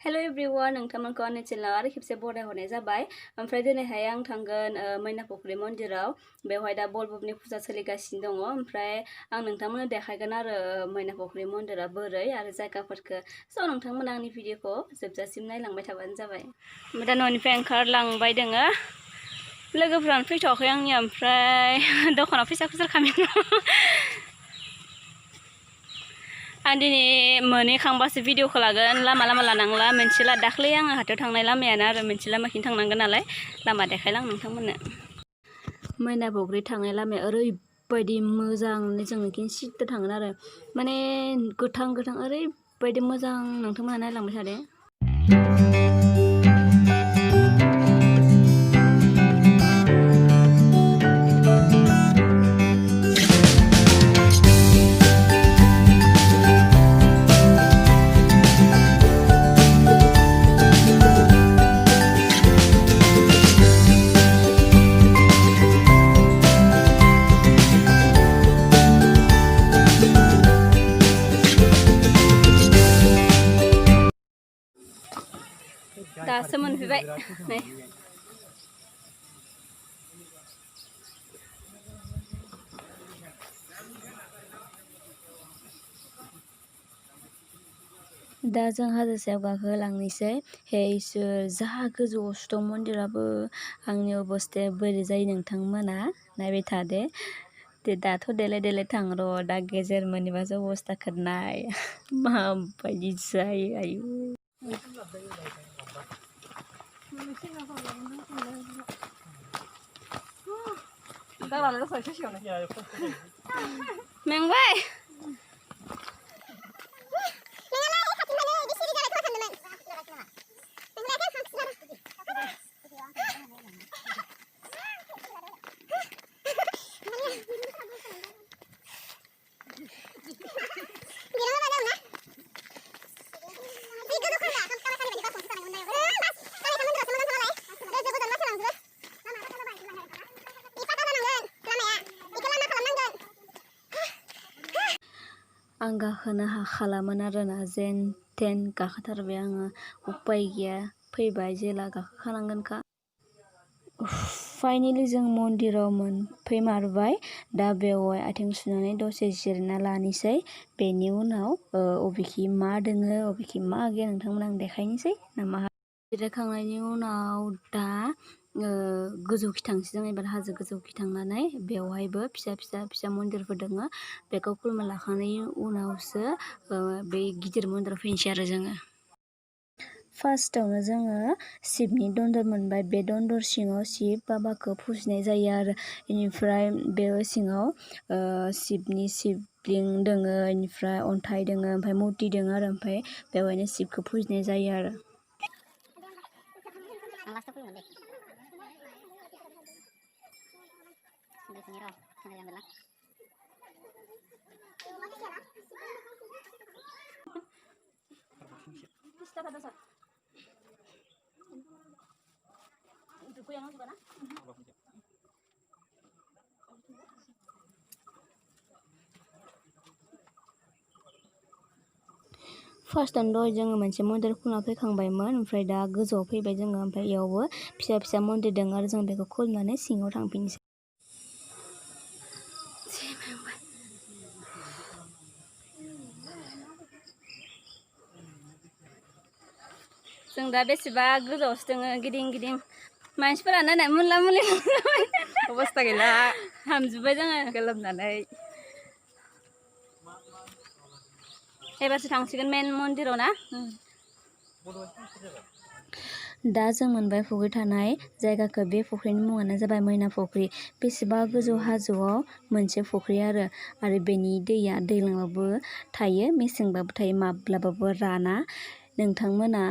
Hello everyone, नोंथांमोनखौ आंनि चेनेलाव आरो खेबसे बरायहरनाय जाबाय। ओमफ्राय दिनैहाय आं थांगोन मैना फुख्रि मन्दिराव। बेवहाय दा बलबमनि फुजा सोलिगासिनो दङ। ओमफ्राय आं नोंथांमोननो देखायगोन आरो मैना फुख्रि मन्दिरा बोरै आरो जायगाफोरखौ। स' नोंथांमोना आंनि भिडिअखौ जोबजासिम नायलांबाय थाबानो जाबाय। ओमफ्राय दा न'निफ्राय ओंखारलांबाय दोङो। लोगोफ्रानो फैथ'वाखै आंनिया, ओमफ्राय दखानाव फैसा खुस्रा खालामो। आं दिनै मोनहैखांबासो भिडिअखौ लागोन, लामा लानांला। मोनसेला दाख्लै आङो हाथायाव थांनाय लामायानो आरो मोनसे लामाखिनो थांनांगोन नालाय लामा देखायलां नोंथांमोननो। मैना फुख्रि थांनाय लामाया ओरैबायदि मोजां, जोंनिथिं सिदा थांगोन आरो माने गोथां ओरैबायदि मोजां। नोंथांमोना नायलांबाय थादो। दासो मोनफैबाय नै। दा जों हाजो सायाव गाखोलांनोसै। हे इसोर, जा गोजौआवसो दं मन्दिराबो। आंनि अबस्थाया बोरै जायो नोंथांमोना नायबाय थादो। दाथ' देलाय थां र', दा गेजेर मोनहैबासो अबस्थाखौ नाय माबायदि जायो। आयु मेंबाय। आं गाखोनो हाखालामोन आरोना, जेन थेन गाखोथारबाय आङो। उपाय गैया, फैबाय जेला गाखोखानांगोनखा। फाइनेलि जों मन्दिराव मोनफैमारबाय। दा बेवहाय आथिं सुनानै दसे जिरायना लानोसै। बेनि उनाव अबेखि मा दोङो अबेखि मा गैया नोंथांमोन आं देखायनोसै नामा। जिरायखांनायनि उनाव दा गोजौखि थांसै जों एबार। हाजो गोजौखि थांनानै बेवहायबो फिसा मन्दिरफोर दोङो। बेखौ खुलुमना लाखांनायनि उनावसो बे गिदिर मन्दिराव फैनोसै आरो जोङो। फार्स्टआवनो जोङो शिबनि दन्दर मोनबाय। बे दन्दर सिङाव शिब बाबाखौ फुजिनाय जायो आरो। बेनिफ्राय बे सिङाव शिबनि शिबलिंग दोङो, बेनिफ्राय अन्थाइ दोङो, ओमफ्राय मुर्ति दोङो आरो। ओमफ्राय बेवहायनो शिबखौ फुजिनाय जायो आरो। फार्स्टआवनो दहाय जोङो मोनसे मन्दिर खुलुमना फैखांबायमोन, ओमफ्राय दा गोजौआव फैबाय जोङो। ओमफ्राय इयावबो फिसा मन्दिर दङ आरो जों बेखौ खुलुमनानै सिङाव थांफिननोसै। जों दा बेसेबा गोजौआवसो दोङो, गिदिं मानसिफोरानो नाय मुला मुलि अबस्था गैला, हामजोब्बाय जोङो गोलोमनानै। एबारसो थांसिगोन मेन मन्दिराव ना। दा जों मोनबाय फुख्रि थानाय जायगाखौ। बे फुख्रिनि मुङानो जाबाय मैना फुख्रि। बेसेबा गोजौ हाजोआव मोनसे फुख्रि आरो बेनि दैया दैज्लांबाबो थायो, मेसेंबाबो थायो, माब्लाबाबो राना। नोंथांमोना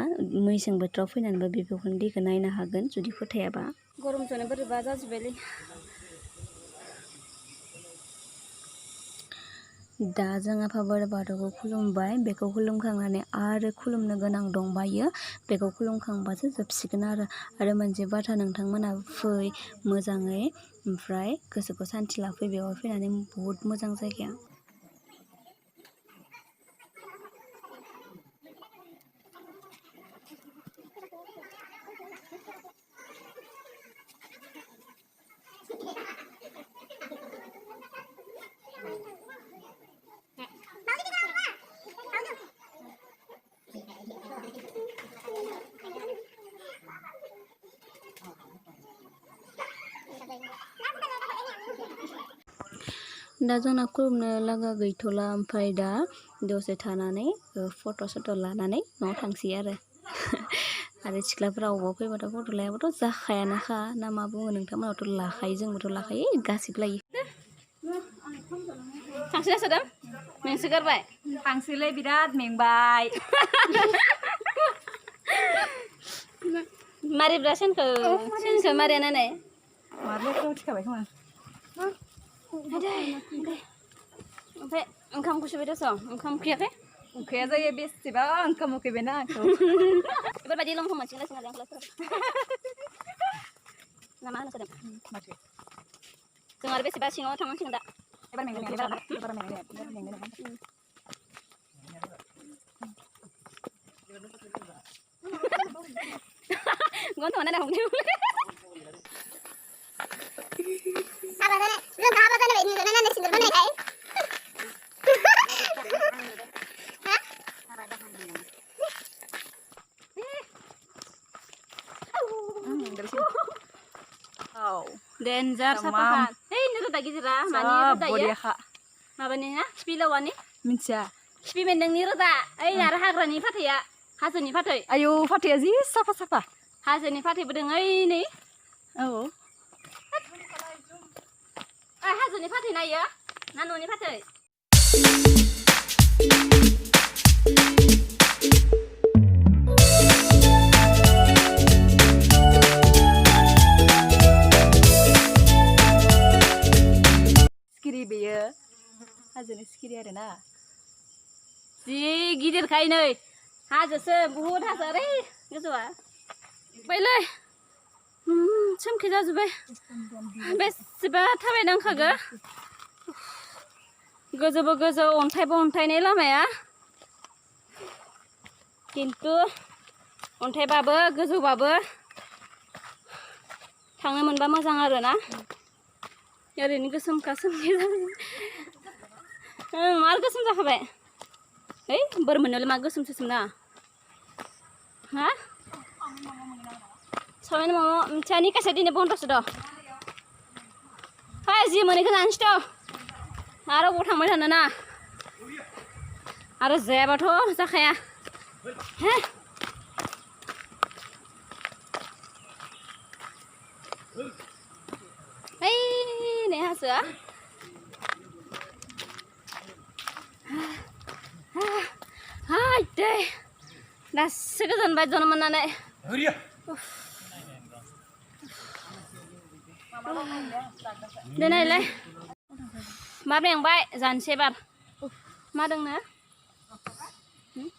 मेसें बोथोराव फैनानैबो बे फुख्रिनि दैखौ नायनो हागोन जुदि फोथायाबा। गरमजोंनो बोरैबा जाजोब्बायलै। दा जों आफा बोराइ बाथौखौ खुलुमबाय। बेखौ खुलुमखांनानै आरो खुलुमनो गोनां दंबायो। बेखौ खुलुमखांबासो जोबसिगोन आरो मोनसे बाथ्रा, नोंथांमोना फै मोजाङै, ओमफ्राय गोसोखौ सान्थि लाफै। बेवहाय फैनानै बहुद मोजां जायगाया। दा जोंना खुलुमनो लागा गैथ'ला ओमफ्राय दा दसे थानानै फट' सट' लानानै न'आव थांसै आरो सिख्लाफोरा अबाव फैबाथ' फट' लायाबाथ' जाखायानोखा ना मा बुङो नोंथांमोनावथ' लाखायो जोंबोथ' लाखायो गासिबो लायो थांसै सोदों नोंसो गारबाय थांसैलै बिराद मेंबाय मारिब्रा सेनखौ मारिया नायनाय मारलेखौ थिखाबाय खोमा ओमफ्राय ओंखामखौ सुबायदोंस' ओंखाम उखैयाखै उखैया जायो बेसेबा ओंखाम उखैबायना आंखौ बेफोरबायदि लंखौ मोनसिगोन आरो ना मा होनो सोदों जों आरो बेसेबा सिङाव थांनांसिगोन दा एबार मेंगोन गन्थ'आ नायना हमनो Danger sapakan. Hei, ini roda gira, mani roda ya. Mabani ya, kipi lawani. Minca. Kipi mendeng ni roda. Hei, nara hagra ni fatih ya. Hasil ni fatih. Ayo fatih aja, sapa. Hasil ni fatih bedeng ini. Oh. Hasil ni fatih na ya. Nanu ni fatih. Beyo, hasilnya sekiri ada na. Si gidir kai nih, hasil sebuah hasil re, gitu ah. Baiklah, cem kita coba. Bes sebab tapi dong kaga. Gozo ontai nih lah ya. Kintu ontai baba, gozo baba. Tangan menba mazang ada na. Ya ini kesem gitu. Mar kesem जाखाबाय. बोर मोननोलाय मा गोसोमसोम ना? हा? सबायनि मामा मिथियानि कासे दिनै बन्दसो दं। हाय जि मोनैखौ जानोसै द'। आरो अबाव थांबाय थानो ना? आरो जायाबाथ' जाखाया। हे? Ini hasil. Hai deh. Dah sekian baik jono mana nek. Denai le. Mabne yang baik jangan sebar. Madeng na.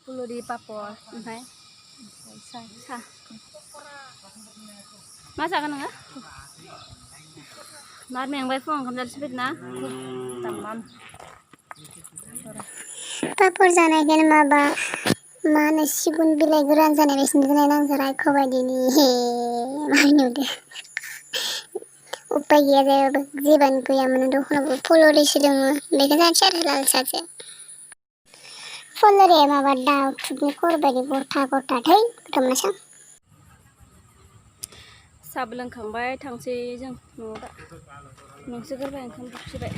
Pulau di Papua. Hai. Sa. Masa kan enggak? Mabne yang baik pun kamu jadi na. Tamam. Papur जानाय kan माबा मा होनो सिगुन बिलाइ गोरान जानाय बायदिनो जानाय नांजारा खबायदिनि मा नुदो उपाय गैया जायाबो जेबानो गैयामोन दखनाबो फलरिसो दोङो बेखौ जानोसै आरो लाल सासे फलरि माबा दाउ थुबनि खर बायदि गथा थै गोथावनासो साहा लोंखांबाय थांसै जों न'आव दा नोंसो गारबाय ओंखाम उखैबाय